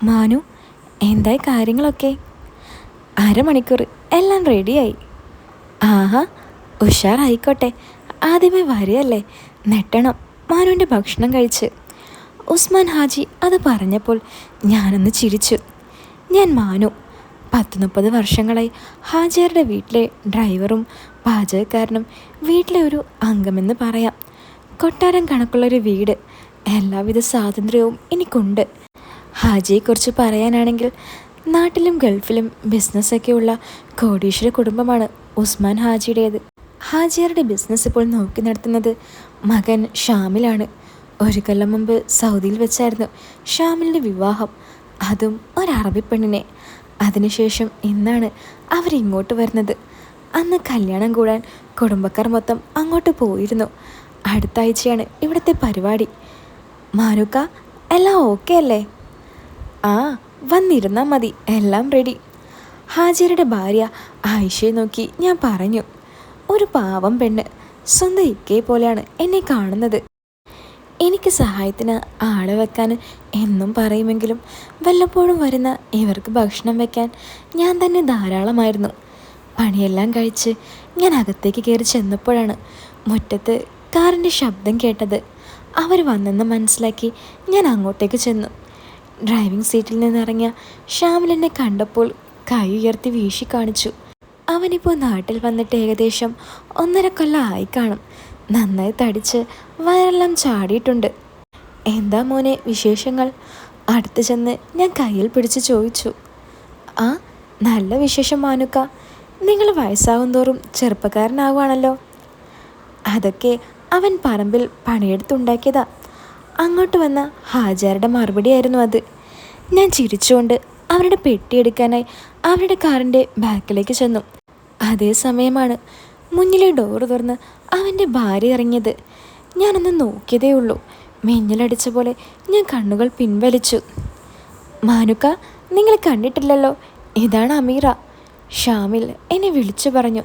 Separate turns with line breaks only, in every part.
മാനു, എന്തായി കാര്യങ്ങളൊക്കെ? അരമണിക്കൂർ എല്ലാം റെഡിയായി. ആഹാ, ഉഷാറായിക്കോട്ടെ. ആദ്യമേ വരികയല്ലേ, നെട്ടണം. മാനുവിൻ്റെ ഭക്ഷണം കഴിച്ച് ഉസ്മാൻ ഹാജി അത് പറഞ്ഞപ്പോൾ ഞാനൊന്ന് ചിരിച്ചു. ഞാൻ മാനു, 10-30 വർഷങ്ങളായി ഹാജിയാരുടെ വീട്ടിലെ ഡ്രൈവറും പാചകക്കാരനും വീട്ടിലെ ഒരു അംഗമെന്ന് പറയാം. കൊട്ടാരം കണക്കുള്ളൊരു വീട്, എല്ലാവിധ സ്വാതന്ത്ര്യവും എനിക്കുണ്ട്. ഹാജിയെക്കുറിച്ച് പറയാനാണെങ്കിൽ നാട്ടിലും ഗൾഫിലും ബിസിനസ്സൊക്കെയുള്ള കോടീശ്വര കുടുംബമാണ് ഉസ്മാൻ ഹാജിയുടേത്. ഹാജിയാരുടെ ബിസിനസ് ഇപ്പോൾ നോക്കി നടത്തുന്നത് മകൻ ഷാമിലാണ്. ഒരു കൊല്ലം മുമ്പ് സൗദിയിൽ വെച്ചായിരുന്നു ഷാമിലിൻ്റെ വിവാഹം, അതും ഒരു അറബി പെണ്ണിനെ. അതിനുശേഷം ഇന്നാണ് അവരിങ്ങോട്ട് വരുന്നത്. അന്ന് കല്യാണം കൂടാൻ കുടുംബക്കാർ മൊത്തം അങ്ങോട്ട് പോയിരുന്നു. അടുത്ത ആഴ്ചയാണ് ഇവിടുത്തെ പരിപാടി. മാനുക്ക, എല്ലാം ഓക്കെ അല്ലേ? ആ, വന്നിരുന്നാൽ മതി, എല്ലാം റെഡി. ഹാജിയരുടെ ഭാര്യ ആയിഷയെ നോക്കി ഞാൻ പറഞ്ഞു. ഒരു പാവം പെണ്ണ്, സ്വന്തം ഇക്കയെ പോലെയാണ് എന്നെ കാണുന്നത്. എനിക്ക് സഹായത്തിന് ആളെ വെക്കാൻ എന്നും പറയുമെങ്കിലും വല്ലപ്പോഴും വരുന്ന ഇവർക്ക് ഭക്ഷണം വെക്കാൻ ഞാൻ തന്നെ ധാരാളമായിരുന്നു. പണിയെല്ലാം കഴിച്ച് ഞാൻ അകത്തേക്ക് കയറി ചെന്നപ്പോഴാണ് മുറ്റത്ത് കാറിൻ്റെ ശബ്ദം കേട്ടത്. അവർ വന്നെന്ന് മനസ്സിലാക്കി ഞാൻ അങ്ങോട്ടേക്ക് ചെന്നു. ഡ്രൈവിംഗ് സീറ്റിൽ നിന്നിറങ്ങിയ ഷാമിൽ എന്നെ കണ്ടപ്പോൾ കൈ ഉയർത്തി വീശി കാണിച്ചു. അവനിപ്പോൾ നാട്ടിൽ വന്നിട്ട് ഏകദേശം 1.5 കൊല്ലം ആയി കാണും. നന്നായി തടിച്ച് വയറെല്ലാം ചാടിയിട്ടുണ്ട്. എന്താ മോനെ വിശേഷങ്ങൾ? അടുത്ത് ചെന്ന് ഞാൻ കയ്യിൽ പിടിച്ച് ചോദിച്ചു. ആ, നല്ല വിശേഷം മാനുക്ക. നിങ്ങൾ വയസ്സാകും തോറും ചെറുപ്പക്കാരനാവുകയാണല്ലോ. അതൊക്കെ അവൻ പറമ്പിൽ പണിയെടുത്തുണ്ടാക്കിയതാ. അങ്ങോട്ട് വന്ന ഹാജാരുടെ മറുപടിയായിരുന്നു അത്. ഞാൻ ചിരിച്ചുകൊണ്ട് അവരുടെ പെട്ടിയെടുക്കാനായി അവരുടെ കാറിൻ്റെ ബാക്കിലേക്ക് ചെന്നു. അതേ സമയമാണ് മുന്നിലെ ഡോറ് തുറന്ന് അവൻ്റെ ഭാര്യ ഇറങ്ങിയത്. ഞാനൊന്ന് നോക്കിയതേ ഉള്ളൂ. മിന്നലടിച്ച പോലെ ഞാൻ കണ്ണുകൾ പിൻവലിച്ചു. മാനുക്ക, നിങ്ങൾ കണ്ടിട്ടില്ലല്ലോ, ഇതാണ് അമീറ. ഷാമിൽ എന്നെ വിളിച്ചു പറഞ്ഞു.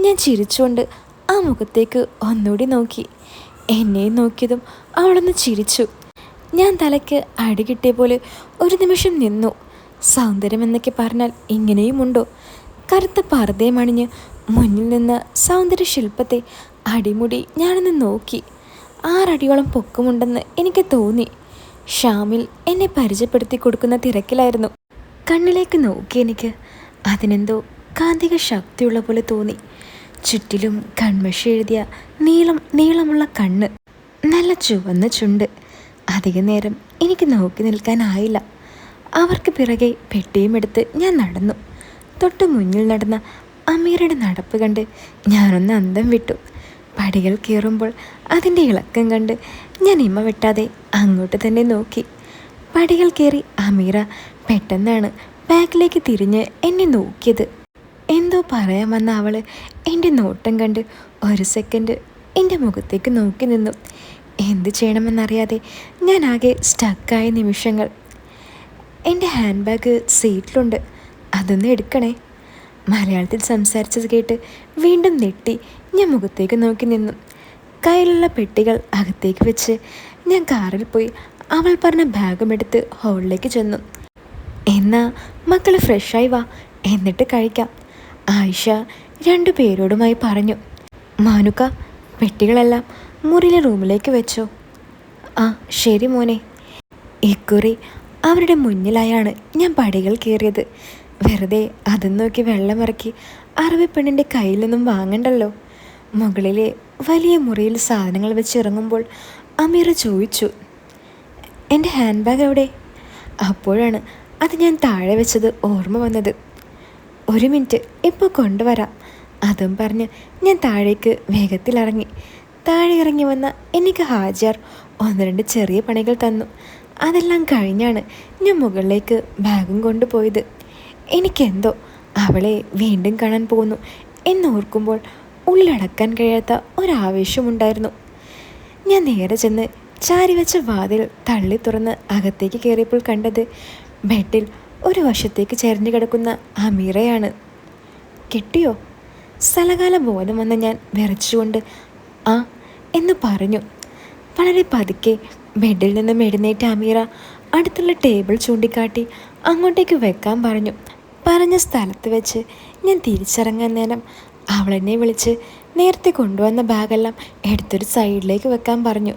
ഞാൻ ചിരിച്ചുകൊണ്ട് ആ മുഖത്തേക്ക് ഒന്നുകൂടി നോക്കി. എന്നെ നോക്കിയതും അവളൊന്ന് ചിരിച്ചു. ഞാൻ തലയ്ക്ക് അടി കിട്ടിയ പോലെ ഒരു നിമിഷം നിന്നു. സൗന്ദര്യമെന്നൊക്കെ പറഞ്ഞാൽ ഇങ്ങനെയുമുണ്ടോ? കറുത്ത പർദ്ദയും അണിഞ്ഞ് മുന്നിൽ നിന്ന് സൗന്ദര്യ ശില്പത്തെ അടിമുടി ഞാനൊന്ന് നോക്കി. 6 അടിയോളം പൊക്കമുണ്ടെന്ന് എനിക്ക് തോന്നി. ഷാമിൽ എന്നെ പരിചയപ്പെടുത്തി കൊടുക്കുന്ന തിരക്കിലായിരുന്നു. കണ്ണിലേക്ക് നോക്കി എനിക്ക് അതിനെന്തോ കാന്തിക ശക്തിയുള്ള പോലെ തോന്നി. ചുറ്റിലും കൺമഷി എഴുതിയ നീളമുള്ള കണ്ണ്, നല്ല ചുവന്ന ചുണ്ട്. അധിക നേരം എനിക്ക് നോക്കി നിൽക്കാനായില്ല. അവർക്ക് പിറകെ പെട്ടിയും എടുത്ത് ഞാൻ നടന്നു. തൊട്ട് മുന്നിൽ നടന്ന അമീറയുടെ നടപ്പ് കണ്ട് ഞാനൊന്ന് അന്തം വിട്ടു. പടികൾ കയറുമ്പോൾ അതിൻ്റെ ഇളക്കം കണ്ട് ഞാൻ ഇമ വെട്ടാതെ അങ്ങോട്ട് തന്നെ നോക്കി. പടികൾ കയറി അമീറ പെട്ടെന്നാണ് ബാക്കിലേക്ക് തിരിഞ്ഞ് എന്നെ നോക്കിയത്. എന്തോ പറയാൻ വന്ന അവൾ എൻ്റെ നോട്ടം കണ്ട് ഒരു സെക്കൻഡ് എൻ്റെ മുഖത്തേക്ക് നോക്കി നിന്നു. എന്ത് ചെയ്യണമെന്നറിയാതെ ഞാൻ ആകെ സ്റ്റക്കായ നിമിഷങ്ങൾ. എൻ്റെ ഹാൻഡ് ബാഗ് സീറ്റിലുണ്ട്, അതൊന്ന് എടുക്കണേ. മലയാളത്തിൽ സംസാരിച്ചത് കേട്ട് വീണ്ടും നെട്ടി ഞാൻ മുഖത്തേക്ക് നോക്കി നിന്നു. കയ്യിലുള്ള പെട്ടികൾ അകത്തേക്ക് വെച്ച് ഞാൻ കാറിൽ പോയി അവൾ പറഞ്ഞ ബാഗും എടുത്ത് ഹോളിലേക്ക് ചെന്നു. എന്നാ മക്കൾ ഫ്രഷായി വാ, എന്നിട്ട് കഴിക്കാം, ആയിഷ 2 പേരോടുമായി പറഞ്ഞു. മാനുക്ക, പെട്ടികളെല്ലാം മുറിയിലെ റൂമിലേക്ക് വെച്ചോ. ആ ശരി മോനെ. ഇക്കുറി അവരുടെ മുന്നിലായാണ് ഞാൻ പടികൾ കയറിയത്. വെറുതെ അതും നോക്കി വെള്ളമിറക്കി അറബി പെണ്ണിൻ്റെ കയ്യിൽ നിന്നും വാങ്ങണ്ടല്ലോ. മുകളിലെ വലിയ മുറിയിൽ സാധനങ്ങൾ വെച്ച് ഇറങ്ങുമ്പോൾ അമീറ ചോദിച്ചു, എൻ്റെ ഹാൻഡ് ബാഗ് എവിടെ? അപ്പോഴാണ് അത് ഞാൻ താഴെ വെച്ചത് ഓർമ്മ വന്നത്. 1 മിനിറ്റ്, ഇപ്പോൾ കൊണ്ടുവരാം. അതും പറഞ്ഞ് ഞാൻ താഴേക്ക് വേഗത്തിലിറങ്ങി. താഴെ ഇറങ്ങി വന്ന എനിക്ക് ഹാജർ 1-2 ചെറിയ പണികൾ തന്നു. അതെല്ലാം കഴിഞ്ഞാണ് ഞാൻ മുകളിലേക്ക് ബാഗും കൊണ്ടുപോയത്. എനിക്കെന്തോ അവളെ വീണ്ടും കാണാൻ പോകുന്നു എന്നോർക്കുമ്പോൾ ഉള്ളിലടക്കാൻ കഴിയാത്ത ഒരാവേശമുണ്ടായിരുന്നു. ഞാൻ നേരെ ചെന്ന് ചാരിവെച്ച വാതിൽ തള്ളി തുറന്ന് അകത്തേക്ക് കയറിയപ്പോൾ കണ്ടത് ബെഡിൽ ഒരു വശത്തേക്ക് ചരിഞ്ഞു കിടക്കുന്ന അമീറയാണ്. കിട്ടിയോ? സ്ഥലകാല ബോധം വന്ന് ഞാൻ വിറച്ചുകൊണ്ട് ആ എന്ന് പറഞ്ഞു. വളരെ പതുക്കെ ബെഡിൽ നിന്നും എഴുന്നേറ്റ അമീറ അടുത്തുള്ള ടേബിൾ ചൂണ്ടിക്കാട്ടി അങ്ങോട്ടേക്ക് വെക്കാൻ പറഞ്ഞു. പറഞ്ഞ സ്ഥലത്ത് വെച്ച് ഞാൻ തിരിച്ചിറങ്ങാൻ നേരം അവളെന്നെ വിളിച്ച് നേരത്തെ കൊണ്ടുവന്ന ബാഗെല്ലാം എടുത്തൊരു സൈഡിലേക്ക് വെക്കാൻ പറഞ്ഞു.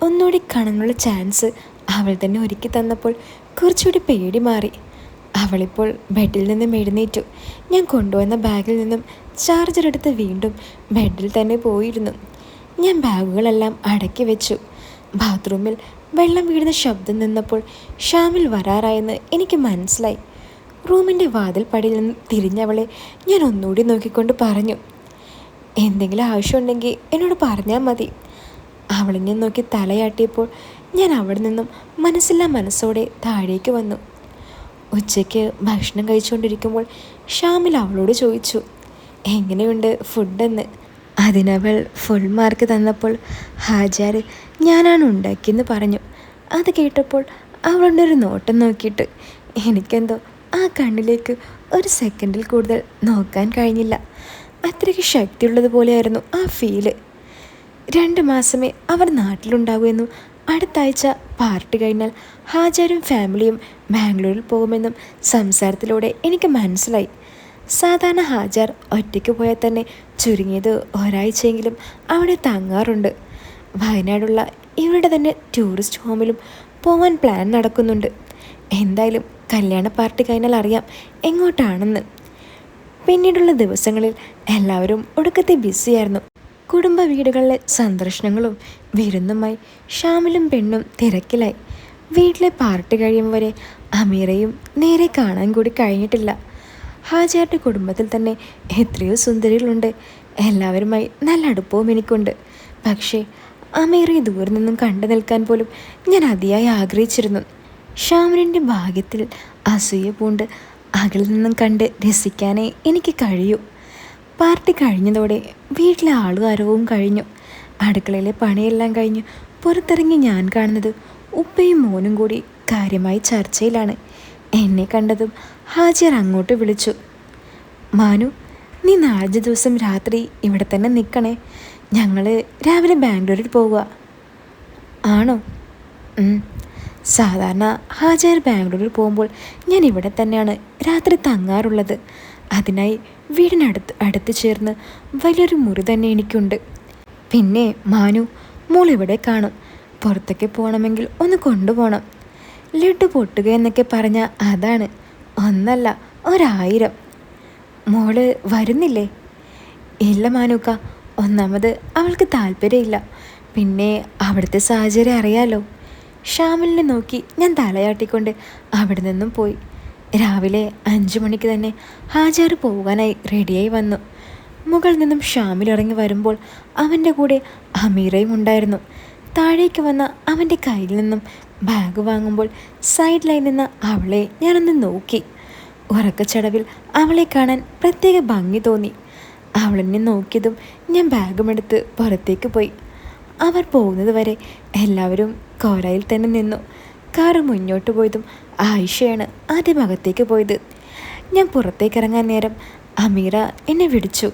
ഒന്നുകൂടി കാണാനുള്ള ചാൻസ് അവൾ തന്നെ ഒരുക്കി തന്നപ്പോൾ കുറച്ചുകൂടി പേടി മാറി. അവളിപ്പോൾ ബെഡിൽ നിന്നും എഴുന്നേറ്റു. ഞാൻ കൊണ്ടുവന്ന ബാഗിൽ നിന്നും ചാർജർ എടുത്ത് വീണ്ടും ബെഡിൽ തന്നെ പോയിരുന്നു. ഞാൻ ബാഗുകളെല്ലാം അടക്കി വെച്ചു. ബാത്റൂമിൽ വെള്ളം വീഴുന്ന ശബ്ദം നിന്നപ്പോൾ ഷാമിൽ വരാറായെന്ന് എനിക്ക് മനസ്സിലായി. റൂമിൻ്റെ വാതിൽ പടിയിൽ നിന്ന് തിരിഞ്ഞവളെ ഞാൻ ഒന്നുകൂടി നോക്കിക്കൊണ്ട് പറഞ്ഞു, എന്തെങ്കിലും ആവശ്യമുണ്ടെങ്കിൽ എന്നോട് പറഞ്ഞാൽ മതി. അവളിനെ നോക്കി തലയാട്ടിയപ്പോൾ ഞാൻ അവിടെ നിന്നും മനസ്സില്ലാ മനസ്സോടെ താഴേക്ക് വന്നു. ഉച്ചയ്ക്ക് ഭക്ഷണം കഴിച്ചുകൊണ്ടിരിക്കുമ്പോൾ ഷാമിൽ അവളോട് ചോദിച്ചു, എങ്ങനെയുണ്ട് ഫുഡെന്ന്. അതിനവൾ ഫുൾ മാർക്ക് തന്നപ്പോൾ ഹാജാർ ഞാനാണ് ഉണ്ടാക്കിയെന്ന് പറഞ്ഞു. അത് കേട്ടപ്പോൾ അവളുടെ ഒരു നോട്ടം നോക്കിയിട്ട് എനിക്കെന്തോ ആ കണ്ണിലേക്ക് ഒരു സെക്കൻഡിൽ കൂടുതൽ നോക്കാൻ കഴിഞ്ഞില്ല. അത്രയ്ക്ക് ശക്തിയുള്ളതുപോലെയായിരുന്നു ആ ഫീല്. 2 മാസമേ അവർ നാട്ടിലുണ്ടാകുമെന്നും അടുത്ത ആഴ്ച പാർട്ടി കഴിഞ്ഞാൽ ഹാജാരും ഫാമിലിയും ബാംഗ്ലൂരിൽ പോകുമെന്നും സംസാരത്തിലൂടെ എനിക്ക് മനസ്സിലായി. സാധാരണ ഹാജാർ ഒറ്റയ്ക്ക് പോയാൽ തന്നെ ചുരുങ്ങിയത് ഒരാഴ്ചയെങ്കിലും അവിടെ തങ്ങാറുണ്ട്. വയനാടുള്ള ഇവരുടെ തന്നെ ടൂറിസ്റ്റ് ഹോമിലും പോകാൻ പ്ലാൻ നടക്കുന്നുണ്ട്. എന്തായാലും കല്യാണ പാർട്ടി കഴിഞ്ഞാൽ അറിയാം എങ്ങോട്ടാണെന്ന്. പിന്നീടുള്ള ദിവസങ്ങളിൽ എല്ലാവരും ഒടുക്കത്തെ ബിസിയായിരുന്നു. കുടുംബ വീടുകളിലെ സന്ദർശനങ്ങളും വിരുന്നുമായി ഷാമിലും പെണ്ണും തിരക്കിലായി. വീട്ടിലെ പാർട്ടി കഴിയും വരെ അമീറയും നേരെ കാണാൻ കൂടി കഴിഞ്ഞിട്ടില്ല. ഹാജാരുടെ കുടുംബത്തിൽ തന്നെ എത്രയോ സുന്ദരികളുണ്ട്. എല്ലാവരുമായി നല്ല അടുപ്പവും എനിക്കുണ്ട്. പക്ഷേ അമീറയെ ദൂരെ നിന്നും കണ്ടു നിൽക്കാൻ പോലും ഞാൻ അതിയായി ആഗ്രഹിച്ചിരുന്നു. ഷാമിലിൻ്റെ ഭാഗ്യത്തിൽ അസൂയ പൂണ്ട് അകലിൽ നിന്നും കണ്ട് രസിക്കാനേ എനിക്ക് കഴിയൂ. പാർട്ടി കഴിഞ്ഞതോടെ വീട്ടിലെ ആളുകാരവും കഴിഞ്ഞു. അടുക്കളയിലെ പണിയെല്ലാം കഴിഞ്ഞ് പുറത്തിറങ്ങി ഞാൻ കാണുന്നത് ഉപ്പയും മോനും കൂടി കാര്യമായി ചർച്ചയിലാണ്. എന്നെ കണ്ടതും ഹാജിർ അങ്ങോട്ട് വിളിച്ചു, മാനു, നീ 4 ദിവസം രാത്രി ഇവിടെ തന്നെ നിൽക്കണേ. ഞങ്ങൾ രാവിലെ ബാംഗ്ലൂരിൽ പോവുക. ആണോ? സാധാരണ ഹാജർ ബാംഗ്ലൂരിൽ പോകുമ്പോൾ ഞാൻ ഇവിടെ തന്നെയാണ് രാത്രി തങ്ങാറുള്ളത്. അതിനായി വീടിനടുത്ത് ചേർന്ന് വലിയൊരു മുറി തന്നെ എനിക്കുണ്ട്. പിന്നെ മാനു, മോൾ ഇവിടെ കാണും. പുറത്തേക്ക് പോകണമെങ്കിൽ ഒന്ന് കൊണ്ടുപോകണം. ലഡ്ഡു പൊട്ടുക എന്നൊക്കെ പറഞ്ഞ അതാണ്, ഒന്നല്ല 1000. മോള് വരുന്നില്ലേ? ഇല്ല മാനുക്ക, ഒന്നാമത് അവൾക്ക് താല്പര്യമില്ല. പിന്നെ അവിടുത്തെ സാഹചര്യം അറിയാലോ. ഷാമിലിനെ നോക്കി ഞാൻ തലയാട്ടിക്കൊണ്ട് അവിടെ നിന്നും പോയി. രാവിലെ 5 മണിക്ക് തന്നെ ഹാജർ പോകാനായി റെഡിയായി വന്നു. മുകളിൽ നിന്നും ഷാമിൽ ഇറങ്ങി വരുമ്പോൾ അവൻ്റെ കൂടെ അമീറയും ഉണ്ടായിരുന്നു. താഴേക്ക് വന്ന അവൻ്റെ കയ്യിൽ നിന്നും ബാഗ് വാങ്ങുമ്പോൾ സൈഡിലായി നിന്ന അവളെ ഞാനൊന്ന് നോക്കി. ഉറക്കച്ചടവിൽ അവളെ കാണാൻ പ്രത്യേക ഭംഗി തോന്നി. അവളെന്നെ നോക്കിയതും ഞാൻ ബാഗുമെടുത്ത് പുറത്തേക്ക് പോയി. അവർ പോകുന്നത് വരെ എല്ലാവരും കോലയിൽ തന്നെ നിന്നു. കാറ് മുന്നോട്ട് പോയതും ആയിഷയാണ് ആദ്യം അകത്തേക്ക് പോയത്. ഞാൻ പുറത്തേക്ക് ഇറങ്ങാൻ നേരം അമീറ എന്നെ വിളിച്ചു,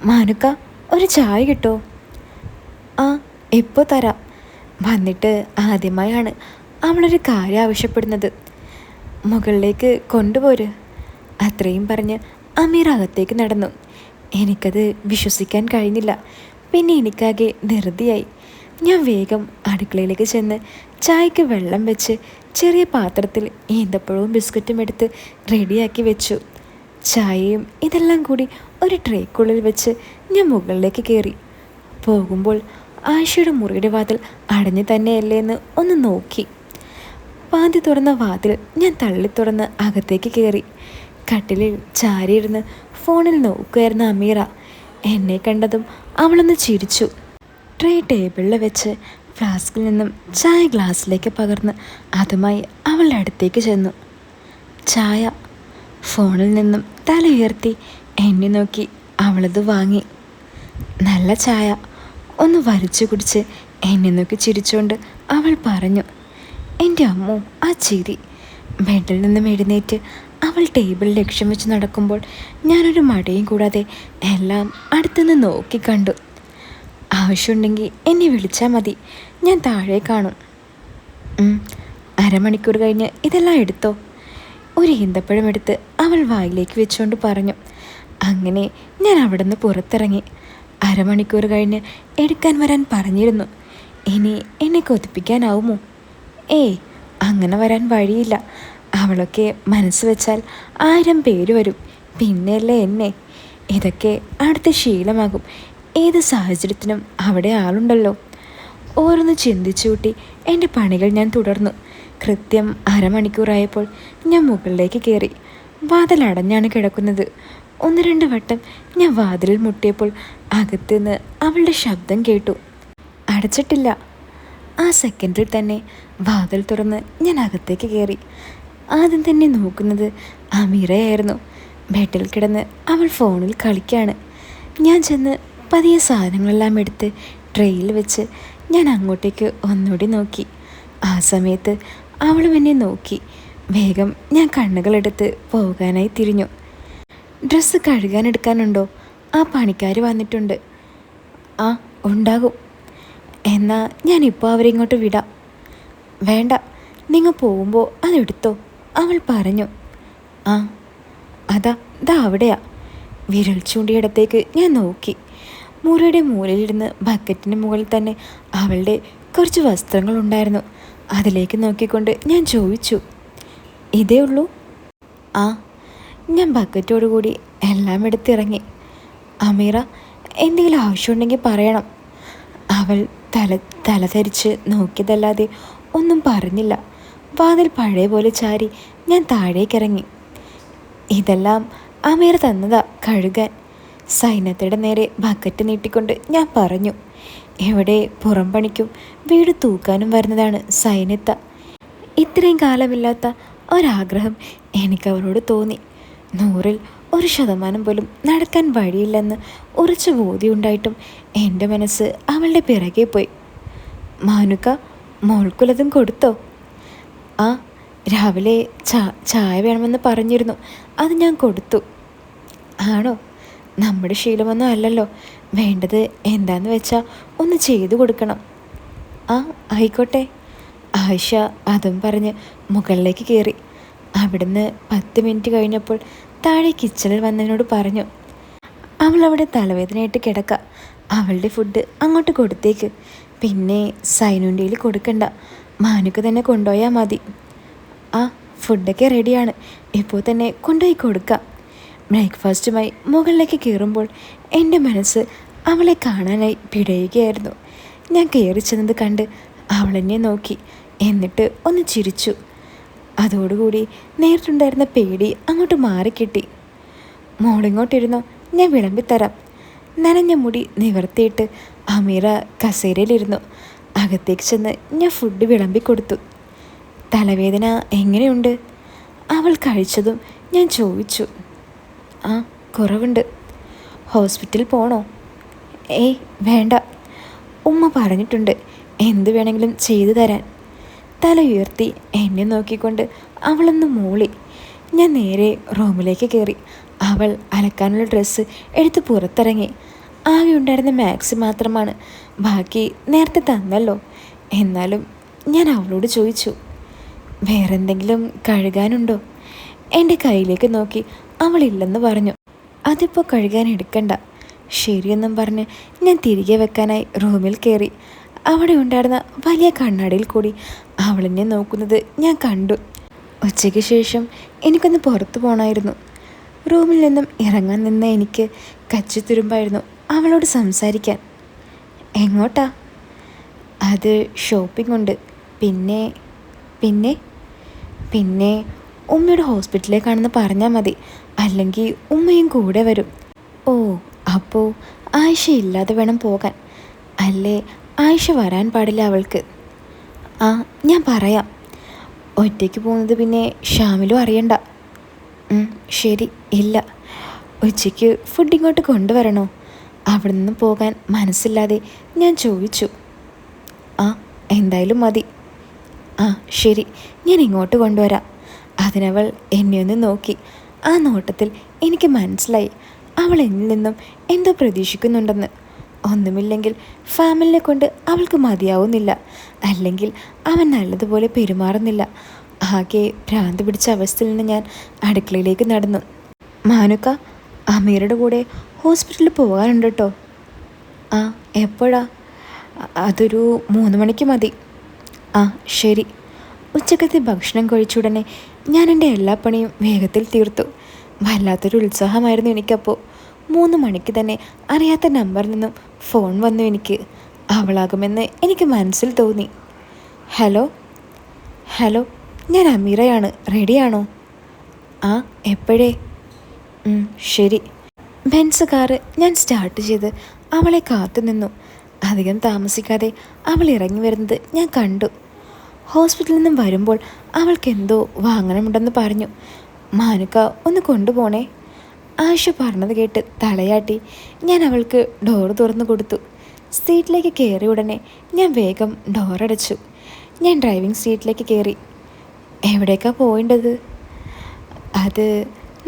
മാനുക്ക, ഒരു ചായ കിട്ടോ? ആ, ഇപ്പോൾ തരാം. വന്നിട്ട് ആദ്യമായാണ് അവളൊരു കാര്യം ആവശ്യപ്പെടുന്നത്. മുകളിലേക്ക് കൊണ്ടുപോര്. അത്രയും പറഞ്ഞ് അമീർ അകത്തേക്ക് നടന്നു. എനിക്കത് വിശ്വസിക്കാൻ കഴിഞ്ഞില്ല. പിന്നെ എനിക്കാകെ ധൃതിയായി. ഞാൻ വേഗം അടുക്കളയിലേക്ക് ചെന്ന് ചായക്ക് വെള്ളം വെച്ച് ചെറിയ പാത്രത്തിൽ ഈന്തപ്പഴവും ബിസ്ക്കറ്റും എടുത്ത് റെഡിയാക്കി വെച്ചു. ചായയും ഇതെല്ലാം കൂടി ഒരു ട്രേക്കുള്ളിൽ വെച്ച് ഞാൻ മുകളിലേക്ക് കയറി. പോകുമ്പോൾ ആയിഷയുടെ മുറിയുടെ വാതിൽ അടഞ്ഞു തന്നെയല്ലേ എന്ന് ഒന്ന് നോക്കി. പാതി തുറന്ന വാതിൽ ഞാൻ തള്ളി തുറന്ന് അകത്തേക്ക് കയറി. കട്ടിലിൽ ചാരിയിരുന്ന് ഫോണിൽ നോക്കുകയായിരുന്ന അമീറ എന്നെ കണ്ടതും അവളൊന്ന് ചിരിച്ചു. ട്രേ ടേബിളിൽ വെച്ച് ഫ്ലാസ്കിൽ നിന്നും ചായ ഗ്ലാസ്സിലേക്ക് പകർന്ന് അതുമായി അവളുടെ അടുത്തേക്ക് ചെന്നു. ചായ. ഫോണിൽ നിന്നും തല ഉയർത്തി എന്നെ നോക്കി അവളത് വാങ്ങി. നല്ല ചായ. ഒന്ന് വലിച്ചു കുടിച്ച് എന്നെ നോക്കി ചിരിച്ചുകൊണ്ട് അവൾ പറഞ്ഞു. എൻ്റെ അമ്മോ, ആ ചിരി! ബെഡിൽ നിന്നും എഴുന്നേറ്റ് അവൾ ടേബിൾ ലക്ഷ്യം വെച്ച് നടക്കുമ്പോൾ ഞാനൊരു മടിയും കൂടാതെ എല്ലാം അടുത്തുനിന്ന് നോക്കി കണ്ടു. ആവശ്യമുണ്ടെങ്കിൽ എന്നെ വിളിച്ചാൽ മതി, ഞാൻ താഴെ കാണും. അരമണിക്കൂർ കഴിഞ്ഞ് ഇതെല്ലാം എടുത്തോ. ഒരു ഈന്തപ്പഴം എടുത്ത് അവൾ വായിലേക്ക് വെച്ചുകൊണ്ട് പറഞ്ഞു. അങ്ങനെ ഞാൻ അവിടെ നിന്ന് പുറത്തിറങ്ങി. അരമണിക്കൂർ കഴിഞ്ഞ് എടുക്കാൻ വരാൻ പറഞ്ഞിരുന്നു. ഇനി എന്നെ കൊതിപ്പിക്കാനാവുമോ? ഏയ്, അങ്ങനെ വരാൻ വഴിയില്ല. അവളൊക്കെ മനസ്സ് വെച്ചാൽ 1000 പേര് വരും. പിന്നെയല്ലേ എന്നെ. ഇതൊക്കെ അടുത്ത ശീലമാകും. ഏത് സാഹചര്യത്തിനും അവിടെ ആളുണ്ടല്ലോ. ഓരോന്ന് ചിന്തിച്ചു കൂട്ടി എൻ്റെ പണികൾ ഞാൻ തുടർന്നു. കൃത്യം അരമണിക്കൂറായപ്പോൾ ഞാൻ മുകളിലേക്ക് കയറി. വാതിലടഞ്ഞാണ് കിടക്കുന്നത്. 1-2 വട്ടം ഞാൻ വാതിലിൽ മുട്ടിയപ്പോൾ അകത്തുനിന്ന് അവളുടെ ശബ്ദം കേട്ടു. അടച്ചിട്ടില്ല. ആ സെക്കൻഡിൽ തന്നെ വാതിൽ തുറന്ന് ഞാൻ അകത്തേക്ക് കയറി. ആദ്യം തന്നെ നോക്കുന്നത് അമീറയായിരുന്നു. ബെഡിൽ കിടന്ന് അവൾ ഫോണിൽ കളിക്കാണ്. ഞാൻ ചെന്ന് പതിയെ സാധനങ്ങളെല്ലാം എടുത്ത് ട്രെയിൽ വെച്ച് ഞാൻ അങ്ങോട്ടേക്ക് ഒന്നുകൂടി നോക്കി. ആ സമയത്ത് അവളും എന്നെ നോക്കി. വേഗം ഞാൻ കണ്ണുകളെടുത്ത് പോകാനായി തിരിഞ്ഞു. ഡ്രസ്സ് കഴുകാനെടുക്കാനുണ്ടോ? ആ പണിക്കാർ വന്നിട്ടുണ്ട്. ആ, ഉണ്ടാകും. എന്നാൽ ഞാനിപ്പോൾ അവരെ ഇങ്ങോട്ട് വിടാം. വേണ്ട, നിങ്ങൾ പോകുമ്പോൾ അതെടുത്തോ, അവൾ പറഞ്ഞു. ആ, ദാ അവിടെയാ. വിരൽ ചൂണ്ടിയിടത്തേക്ക് ഞാൻ നോക്കി. മുറിയുടെ മൂലയിലിരുന്ന് ബക്കറ്റിന് മുകളിൽ തന്നെ അവളുടെ കുറച്ച് വസ്ത്രങ്ങളുണ്ടായിരുന്നു. അതിലേക്ക് നോക്കിക്കൊണ്ട് ഞാൻ ചോദിച്ചു, ഇതേ ഉള്ളൂ? ആ. ഞാൻ ബക്കറ്റോടുകൂടി എല്ലാം എടുത്തിറങ്ങി. അമീറ, എന്തെങ്കിലും ആവശ്യമുണ്ടെങ്കിൽ പറയണം. അവൾ തലധരിച്ച് നോക്കിയതല്ലാതെ ഒന്നും പറഞ്ഞില്ല. വാതിൽ പഴയ പോലെ ചാരി ഞാൻ താഴേക്കിറങ്ങി. ഇതെല്ലാം അമീർ തന്നതാ കഴുകാൻ. സൈനത്തയുടെ നേരെ ബക്കറ്റ് നീട്ടിക്കൊണ്ട് ഞാൻ പറഞ്ഞു. എവിടെ പുറം പണിക്കും വീട് തൂക്കാനും വരുന്നതാണ് സൈനത്ത. ഇത്രയും കാലമില്ലാത്ത ഒരാഗ്രഹം എനിക്കവരോട് തോന്നി. 100% പോലും നടക്കാൻ വഴിയില്ലെന്ന് ഉറച്ച ബോധ്യമുണ്ടായിട്ടും എൻ്റെ മനസ്സ് അവളുടെ പിറകെ പോയി. മാനുക്ക, മോൾക്കുള്ളതും കൊടുത്തോ? ആ, രാവിലെ ചായ വേണമെന്ന് പറഞ്ഞിരുന്നു. അത് ഞാൻ കൊടുത്തു. ആണോ? നമ്മുടെ ശീലമൊന്നും അല്ലല്ലോ. വേണ്ടത് എന്താന്ന് വെച്ചാൽ ഒന്ന് ചെയ്തു കൊടുക്കണം. ആ, ആയിക്കോട്ടെ. ആയിഷ അതും പറഞ്ഞ് മുകളിലേക്ക് കയറി. അവിടുന്ന് 10 മിനിറ്റ് കഴിഞ്ഞപ്പോൾ താഴെ കിച്ചണിൽ വന്നതിനോട് പറഞ്ഞു, അവൾ അവിടെ തലവേദനയായിട്ട് കിടക്ക. അവളുടെ ഫുഡ് അങ്ങോട്ട് കൊടുത്തേക്ക്. പിന്നെ സൈനുണ്ടിയിൽ കൊടുക്കണ്ട, മാനുക്ക് തന്നെ കൊണ്ടുപോയാൽ മതി. ആ, ഫുഡൊക്കെ റെഡിയാണ്, ഇപ്പോൾ തന്നെ കൊണ്ടുപോയി കൊടുക്കാം. ബ്രേക്ക്ഫാസ്റ്റുമായി മുകളിലേക്ക് കയറുമ്പോൾ എൻ്റെ മനസ്സ് അവളെ കാണാനായി പിടയുകയായിരുന്നു. ഞാൻ കയറി ചെന്നത് കണ്ട് അവളെന്നെ നോക്കി. എന്നിട്ട് ഒന്ന് ചിരിച്ചു. അതോടുകൂടി നേരിട്ടുണ്ടായിരുന്ന പേടി അങ്ങോട്ട് മാറിക്കിട്ടി. മോളിങ്ങോട്ടിരുന്നോ, ഞാൻ വിളമ്പിത്തരാം. നനഞ്ഞ മുടി നിവർത്തിയിട്ട് അമീറ കസേരയിലിരുന്നു. അകത്തേക്ക് ചെന്ന് ഞാൻ ഫുഡ് വിളമ്പിക്കൊടുത്തു. തലവേദന എങ്ങനെയുണ്ട്? അവൾ കഴിച്ചതും ഞാൻ ചോദിച്ചു. ആ, കുറവുണ്ട്. ഹോസ്പിറ്റലിൽ പോണോ? ഏയ് വേണ്ട, ഉമ്മ പറഞ്ഞിട്ടുണ്ട് എന്ത് വേണമെങ്കിലും ചെയ്തു തരാൻ. തല ഉയർത്തി എന്നെ നോക്കിക്കൊണ്ട് അവളൊന്ന് മൂളി. ഞാൻ നേരെ റൂമിലേക്ക് കയറി. അവൾ അലക്കാനുള്ള ഡ്രസ്സ് എടുത്ത് പുറത്തിറങ്ങി. ആകെ ഉണ്ടായിരുന്ന മാക്സി മാത്രമാണ്, ബാക്കി നേരത്തെ തന്നല്ലോ. എന്നാലും ഞാൻ അവളോട് ചോദിച്ചു, വേറെന്തെങ്കിലും കഴുകാനുണ്ടോ? എൻ്റെ കയ്യിലേക്ക് നോക്കി അവളില്ലെന്ന് പറഞ്ഞു. അതിപ്പോൾ കഴുകാൻ എടുക്കണ്ട. ശരിയെന്നും പറഞ്ഞ് ഞാൻ തിരികെ വെക്കാനായി റൂമിൽ കയറി. അവിടെ ഉണ്ടായിരുന്ന വലിയ കണ്ണാടിയിൽ കൂടി അവളെന്നെ നോക്കുന്നത് ഞാൻ കണ്ടു. ഉച്ചയ്ക്ക് ശേഷം എനിക്കൊന്ന് പുറത്തു പോകണമായിരുന്നു. റൂമിൽ നിന്നും ഇറങ്ങാൻ നിന്ന എനിക്ക് കച്ചിത്തുരുമ്പായിരുന്നു അവളോട് സംസാരിക്കാൻ. എങ്ങോട്ടാ? അത് ഷോപ്പിംഗ് ഉണ്ട്. പിന്നെ പിന്നെ പിന്നെ ഉമ്മയുടെ ഹോസ്പിറ്റലിലേക്കാണെന്ന് പറഞ്ഞാൽ മതി, അല്ലെങ്കിൽ ഉമ്മയും കൂടെ വരും. ഓ, അപ്പോൾ ആയിഷ ഇല്ലാതെ വേണം പോകാൻ, അല്ലേ? ആയിഷ വരാൻ പാടില്ല അവൾക്ക്. ആ, ഞാൻ പറയാം. ഒറ്റയ്ക്ക് പോകുന്നത് പിന്നെ ഷാമിലും അറിയണ്ട. ശരി. ഇല്ല, ഉച്ചയ്ക്ക് ഫുഡ് ഇങ്ങോട്ട് കൊണ്ടുവരണോ? അവിടെ നിന്ന് പോകാൻ മനസ്സില്ലാതെ ഞാൻ ചോദിച്ചു. ആ, എന്തായാലും മതി. ആ, ശരി, ഞാൻ ഇങ്ങോട്ട് കൊണ്ടുവരാം. അതിനവൾ എന്നെ ഒന്ന് നോക്കി. ആ നോട്ടത്തിൽ എനിക്ക് മനസ്സിലായി അവൾ എന്നിൽ നിന്നും എന്തോ പ്രതീക്ഷിക്കുന്നുണ്ടെന്ന്. ഒന്നുമില്ലെങ്കിൽ ഫാമിലിനെ കൊണ്ട് അവൾക്ക് മതിയാവുന്നില്ല, അല്ലെങ്കിൽ അവൻ നല്ലതുപോലെ പെരുമാറുന്നില്ല. ആകെ ഭ്രാന്ത് പിടിച്ച അവസ്ഥയിൽ നിന്ന് ഞാൻ അടുക്കളയിലേക്ക് നടന്നു. മാനുക്ക, അമീറുടെ കൂടെ ഹോസ്പിറ്റലിൽ പോകാനുണ്ട് കേട്ടോ. ആ, എപ്പോഴാ? അതൊരു 3 മണിക്ക് മതി. ആ, ശരി. ഉച്ചക്കത്തെ ഭക്ഷണം കഴിച്ചുടനെ ഞാൻ എൻ്റെ എല്ലാ പണിയും വേഗത്തിൽ തീർത്തു. വല്ലാത്തൊരു ഉത്സാഹമായിരുന്നു എനിക്കപ്പോൾ. 3 മണിക്ക് തന്നെ അറിയാത്ത നമ്പറിൽ നിന്നും ഫോൺ വന്നു എനിക്ക്. അവളാകുമെന്ന് എനിക്ക് മനസ്സിൽ തോന്നി. ഹലോ ഹലോ, ഞാൻ അമീറയാണ്. റെഡിയാണോ? ആ, എപ്പോഴേ? ശരി. ബെൻസ് കാറ് ഞാൻ സ്റ്റാർട്ട് ചെയ്ത് അവളെ കാത്തു നിന്നു. അധികം താമസിക്കാതെ അവൾ ഇറങ്ങി വരുന്നത് ഞാൻ കണ്ടു. ഹോസ്പിറ്റലിൽ നിന്നും വരുമ്പോൾ അവൾക്ക് എന്തോ വാങ്ങണമുണ്ടെന്ന് പറഞ്ഞു. മാനുക്ക, ഒന്ന് കൊണ്ടുപോണേ. ആയിഷ പറഞ്ഞത് കേട്ട് തലയാട്ടി ഞാൻ അവൾക്ക് ഡോറ് തുറന്നു കൊടുത്തു. സീറ്റിലേക്ക് കയറിയ ഉടനെ ഞാൻ വേഗം ഡോറടച്ചു. ഞാൻ ഡ്രൈവിംഗ് സീറ്റിലേക്ക് കയറി. എവിടേക്കാ പോവേണ്ടത്? അത്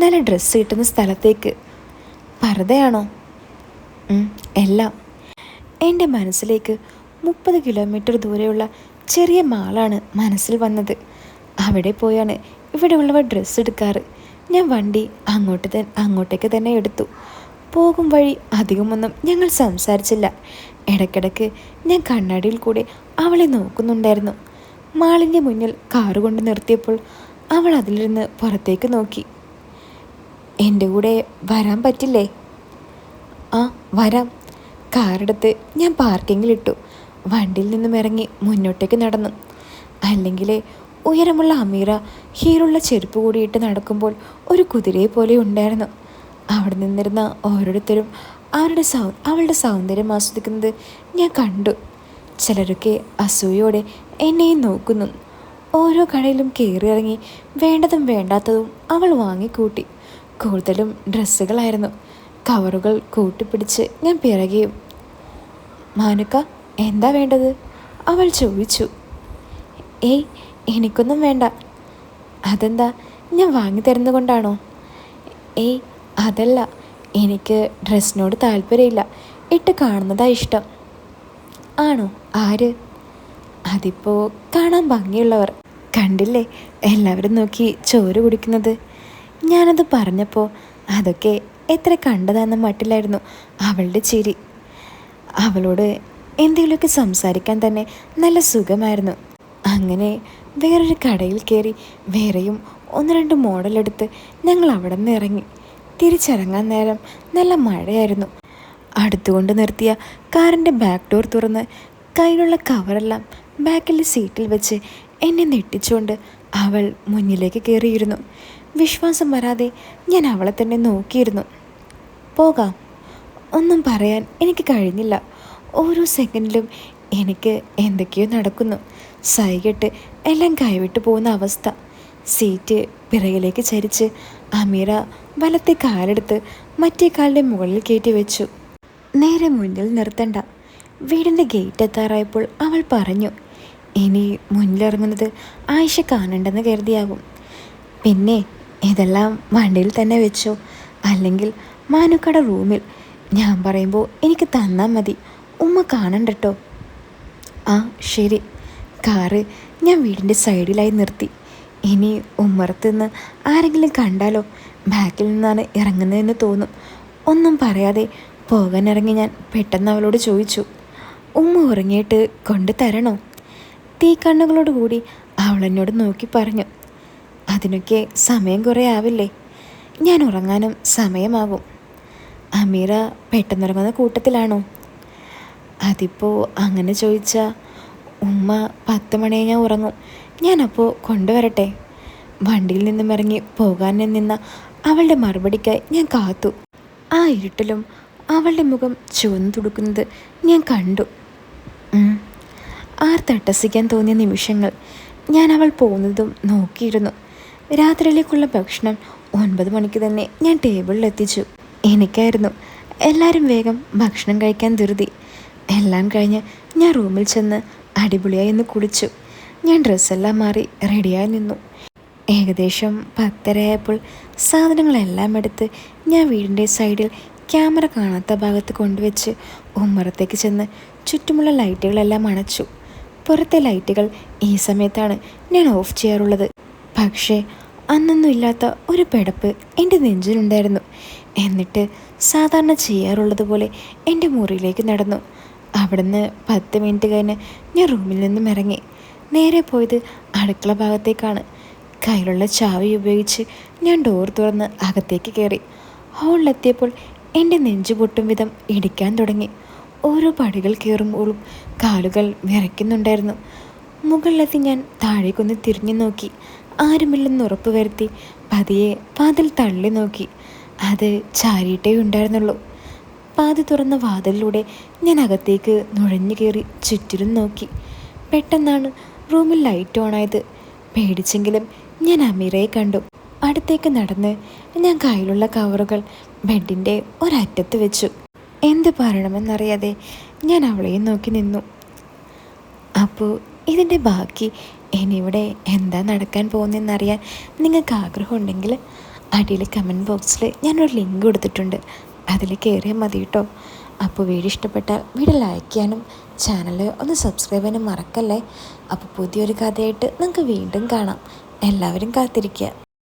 നല്ല ഡ്രസ്സ് കിട്ടുന്ന സ്ഥലത്തേക്ക്. പർദ്ദയാണോ? എല്ലാം. എൻ്റെ മനസ്സിലേക്ക് 30 കിലോമീറ്റർ ദൂരെയുള്ള ചെറിയ മാളാണ് മനസ്സിൽ വന്നത്. അവിടെ പോയാണ് ഇവിടെയുള്ളവർ ഡ്രസ്സ് എടുക്കാറ്. ഞാൻ വണ്ടി അങ്ങോട്ടേക്ക് തന്നെ എടുത്തു. പോകും വഴി അധികമൊന്നും ഞങ്ങൾ സംസാരിച്ചില്ല. ഇടയ്ക്കിടയ്ക്ക് ഞാൻ കണ്ണാടിയിൽ കൂടെ അവളെ നോക്കുന്നുണ്ടായിരുന്നു. മാളിൻ്റെ മുന്നിൽ കാറ് കൊണ്ട് നിർത്തിയപ്പോൾ അവൾ അതിലിരുന്ന് പുറത്തേക്ക് നോക്കി. എൻ്റെ കൂടെ വരാൻ പറ്റില്ലേ? ആ, വരാം. കാറെടുത്ത് ഞാൻ പാർക്കിങ്ങിലിട്ടു. വണ്ടിയിൽ നിന്നും ഇറങ്ങി മുന്നോട്ടേക്ക് നടന്നു. അല്ലെങ്കിൽ ഉയരമുള്ള അമീറ ഹീലുള്ള ചെരുപ്പ് കൂടിയിട്ട് നടക്കുമ്പോൾ ഒരു കുതിരയെ പോലെ ഉണ്ടായിരുന്നു. അവിടെ നിന്നിരുന്ന ഓരോരുത്തരും അവളുടെ സൗന്ദര്യം ആസ്വദിക്കുന്നത് ഞാൻ കണ്ടു. ചിലരൊക്കെ അസൂയോടെ എന്നെയും നോക്കുന്നു. ഓരോ കടയിലും കയറിയിറങ്ങി വേണ്ടതും വേണ്ടാത്തതും അവൾ വാങ്ങിക്കൂട്ടി. കൂടുതലും ഡ്രസ്സുകളായിരുന്നു. കവറുകൾ കൂട്ടിപ്പിടിച്ച് ഞാൻ പിറകെയും. മാനുക്ക, എന്താ വേണ്ടത്? അവൾ ചോദിച്ചു. ഏയ്, എനിക്കൊന്നും വേണ്ട. അതെന്താ, ഞാൻ വാങ്ങിത്തരുന്നത് കൊണ്ടാണോ? ഏയ്, അതല്ല. എനിക്ക് ഡ്രസ്സിനോട് താല്പര്യമില്ല. ഇട്ട് കാണുന്നതാ ഇഷ്ടം. ആണോ? ആര്? അതിപ്പോൾ കാണാൻ ഭംഗിയുള്ളവർ. കണ്ടില്ലേ എല്ലാവരും നോക്കി ചോറ് കുടിക്കുന്നത്? ഞാനത് പറഞ്ഞപ്പോൾ അതൊക്കെ എത്ര കണ്ടതാണെന്ന മട്ടിലായിരുന്നു അവളുടെ ചിരി. അവളോട് എന്തെങ്കിലുമൊക്കെ സംസാരിക്കാൻ തന്നെ നല്ല സുഖമായിരുന്നു. അങ്ങനെ വേറൊരു കടയിൽ കയറി വേറെയും 1-2 മോഡലെടുത്ത് ഞങ്ങൾ അവിടെ നിന്ന് ഇറങ്ങി. തിരിച്ചിറങ്ങാൻ നേരം നല്ല മഴയായിരുന്നു. അടുത്തുകൊണ്ട് നിർത്തിയ കാറിൻ്റെ ബാക്ക് ഡോർ തുറന്ന് കയ്യിലുള്ള കവറെല്ലാം ബാക്കിലെ സീറ്റിൽ വെച്ച് എന്നെ നെട്ടിച്ചുകൊണ്ട് അവൾ മുന്നിലേക്ക് കയറിയിരുന്നു. വിശ്വാസം വരാതെ ഞാൻ അവളെ തന്നെ നോക്കിയിരുന്നു. പോകാം. ഒന്നും പറയാൻ എനിക്ക് കഴിഞ്ഞില്ല. ഓരോ സെക്കൻഡിലും എനിക്ക് എന്തൊക്കെയോ നടക്കുന്നു. സൈകെട്ട് എല്ലാം കൈവിട്ടു പോകുന്ന അവസ്ഥ. സീറ്റ് പിറകിലേക്ക് ചരിച്ച് അമീറ വലത്തെ കാലെടുത്ത് മറ്റേ കാലിൻ്റെ മുകളിൽ കയറ്റി വെച്ചു. നേരെ മുന്നിൽ നിർത്തണ്ട. വീടിൻ്റെ ഗേറ്റ് എത്താറായപ്പോൾ അവൾ പറഞ്ഞു, ഇനി മുന്നിലിറങ്ങുന്നത് ആയിഷ കാണണ്ടെന്ന് കരുതിയാകും. പിന്നെ ഇതെല്ലാം വണ്ടിയിൽ തന്നെ വെച്ചോ, അല്ലെങ്കിൽ മാനുക്കട റൂമിൽ. ഞാൻ പറയുമ്പോൾ എനിക്ക് തന്നാൽ മതി. ഉമ്മ കാണണ്ടട്ടോ. ആ, ശരി. കാറ് ഞാൻ വീടിൻ്റെ സൈഡിലായി നിർത്തി. ഇനി ഉമ്മറത്തുനിന്ന് ആരെങ്കിലും കണ്ടാലോ ബാക്കിൽ നിന്നാണ് ഇറങ്ങുന്നതെന്ന് തോന്നും. ഒന്നും പറയാതെ പോകാനിറങ്ങി ഞാൻ പെട്ടെന്ന് അവളോട് ചോദിച്ചു, ഉമ്മ ഉറങ്ങിയിട്ട് കൊണ്ട് തരണോ? തീക്കണ്ണുകളോടുകൂടി അവളെന്നോട് നോക്കി പറഞ്ഞു, അതിനൊക്കെ സമയം കുറേ ആവില്ലേ? ഞാൻ ഉറങ്ങാനും സമയമാകും. അമീറ പെട്ടെന്നുറങ്ങുന്ന കൂട്ടത്തിലാണോ? അതിപ്പോൾ അങ്ങനെ ചോദിച്ചാൽ ഉമ്മ 10 മണിയെ ഞാൻ ഉറങ്ങും. ഞാനപ്പോൾ കൊണ്ടുവരട്ടെ? വണ്ടിയിൽ നിന്നും ഇറങ്ങി പോകാൻ നിന്ന അവളുടെ മറുപടിക്കായി ഞാൻ കാത്തു. ആ ഇരുട്ടിലും അവളുടെ മുഖം ചുവന്നു തുടുക്കുന്നത് ഞാൻ കണ്ടു. തട്ടസിക്കാൻ തോന്നിയ നിമിഷങ്ങൾ. ഞാൻ അവൾ പോകുന്നതും നോക്കിയിരുന്നു. രാത്രിയിലേക്കുള്ള ഭക്ഷണം 9 മണിക്ക് തന്നെ ഞാൻ ടേബിളിൽ എത്തിച്ചു. എനിക്കായിരുന്നു. എല്ലാവരും വേഗം ഭക്ഷണം കഴിക്കാൻ ധൃതി. എല്ലാം കഴിഞ്ഞ് ഞാൻ റൂമിൽ ചെന്ന് അടിപൊളിയായി ഒന്ന് കുളിച്ചു. ഞാൻ ഡ്രസ്സെല്ലാം മാറി റെഡിയായി നിന്നു. ഏകദേശം 10:30 ആയപ്പോൾ സാധനങ്ങളെല്ലാം എടുത്ത് ഞാൻ വീടിൻ്റെ സൈഡിൽ ക്യാമറ കാണാത്ത ഭാഗത്ത് കൊണ്ടുവച്ച് ഉമ്മറത്തേക്ക് ചെന്ന് ചുറ്റുമുള്ള ലൈറ്റുകളെല്ലാം അണച്ചു. പുറത്തെ ലൈറ്റുകൾ ഈ സമയത്താണ് ഞാൻ ഓഫ് ചെയ്യാറുള്ളത്. പക്ഷേ അന്നൊന്നും ഇല്ലാത്ത ഒരു പിടപ്പ് എൻ്റെ നെഞ്ചിനുണ്ടായിരുന്നു. എന്നിട്ട് സാധാരണ ചെയ്യാറുള്ളത് പോലെ എൻ്റെ മുറിയിലേക്ക് നടന്നു. അവിടുന്ന് 10 മിനിറ്റ് കഴിഞ്ഞ് ഞാൻ റൂമിൽ നിന്നും ഇറങ്ങി. നേരെ പോയത് അടുക്കള ഭാഗത്തേക്കാണ്. കയ്യിലുള്ള ചാവി ഉപയോഗിച്ച് ഞാൻ ഡോർ തുറന്ന് അകത്തേക്ക് കയറി. ഹോളിലെത്തിയപ്പോൾ എൻ്റെ നെഞ്ചു പൊട്ടും വിധം ഇടിക്കാൻ തുടങ്ങി. ഓരോ പടികൾ കയറുമ്പോഴും കാലുകൾ വിറയ്ക്കുന്നുണ്ടായിരുന്നു. മുകളിലെത്തി ഞാൻ താഴേക്കൊന്ന് തിരിഞ്ഞു നോക്കി. ആരുമില്ലെന്ന് ഉറപ്പ് വരുത്തി പതിയെ വാതിൽ തള്ളി നോക്കി. അത് ചാരിയിട്ടേ ഉണ്ടായിരുന്നുള്ളൂ. പാതി തുറന്ന വാതിലിലൂടെ ഞാൻ അകത്തേക്ക് നുഴഞ്ഞു കയറി ചുറ്റിലും നോക്കി. പെട്ടെന്നാണ് റൂമിൽ ലൈറ്റ് ഓണായത്. പേടിച്ചെങ്കിലും ഞാൻ അമീറയെ കണ്ടു. അടുത്തേക്ക് നടന്ന് ഞാൻ കയ്യിലുള്ള കവറുകൾ ബെഡിൻ്റെ ഒരറ്റത്ത് വെച്ചു. എന്ത് പറയണമെന്നറിയാതെ ഞാൻ അവളെയും നോക്കി നിന്നു. അപ്പോൾ ഇതിൻ്റെ ബാക്കി ഇനിയിവിടെ എന്താ നടക്കാൻ പോകുന്നതെന്നറിയാൻ നിങ്ങൾക്ക് ആഗ്രഹമുണ്ടെങ്കിൽ അടിയിൽ കമൻറ്റ് ബോക്സിൽ ഞാനൊരു ലിങ്ക് കൊടുത്തിട്ടുണ്ട്. അതിൽ കയറിയാൽ മതി കേട്ടോ. അപ്പോൾ വീഡിയോ ഇഷ്ടപ്പെട്ടാൽ വീഡിയോ ലൈക്ക് ചെയ്യാനും ചാനൽ ഒന്ന് സബ്സ്ക്രൈബ് ചെയ്യാനും മറക്കല്ലേ. അപ്പോൾ പുതിയൊരു കഥയായിട്ട് നമുക്ക് വീണ്ടും കാണാം. എല്ലാവരും കാത്തിരിക്കുക.